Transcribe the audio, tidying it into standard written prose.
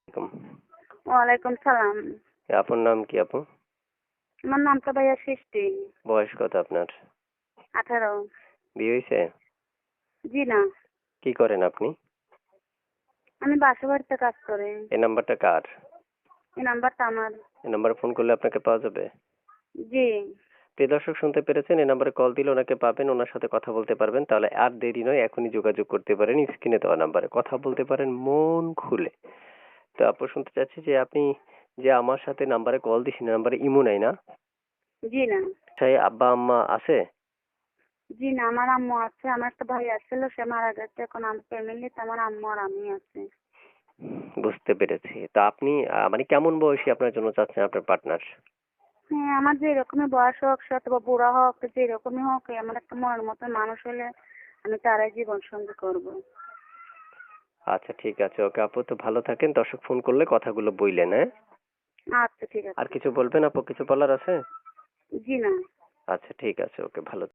আলাইকুম। ওয়ালাইকুম সালাম। আপনার নাম কি আপু? আমার নাম তো ভাইয়া সৃষ্টি। বয়স কত আপনার? 18। বিয়ে হয়েছে? জি না, কি করেন আপনি? আমি বাসা বাড়িতে কাজ করি। এই নাম্বারটা কার? এই নাম্বারটা আমার। এই নাম্বারে ফোন করলে আপনাকে পাওয়া যাবে? জি। প্রিয় দর্শক, শুনতে পেরেছেন, এই নাম্বারে কল দিলে ওনাকে পাবেন, ওনার সাথে কথা বলতে পারবেন। তাহলে আর দেরি নয়, এখনই যোগাযোগ করতে পারেন, স্ক্রিনে দেওয়া নাম্বারে কথা বলতে পারেন মন খুলে। তো আপু, শুনতে চাচ্ছি যে আপনি যে আমার সাথে নাম্বারে কল দিছেন, নাম্বারে ইমো নাই না? জি না। সেই আব্বা আম্মা আছে? জি না, আমার আম্মু আছে। আমার একটা ভাই আসছিল, সে মারা গেছে। এখন আমার ফ্যামিলিতে আমার আম্মু আর আমি আছি। বুঝতে পেরেছি। তো আপনি মানে কেমন বয়সী আপনার জন্য চাচ্ছেন আপনার পার্টনার? হ্যাঁ, আমার যে এরকমই বয়স হোক, সে অথবা বুড়া হোক, যে এরকমই হোক, আমার একটা মনের মতো মানুষ হলে আমি তারাই জীবন সঙ্গী করবো। আচ্ছা, ঠিক আছে। ওকে আপু, তো ভালো থাকেন। দর্শক ফোন করলে কথাগুলো বইলেন, হ্যাঁ? আচ্ছা, ঠিক আর আছে। কিছু বলবেন আপু? কিছু বলার আছে? জি না। আচ্ছা, ঠিক আছে। ওকে, ভালো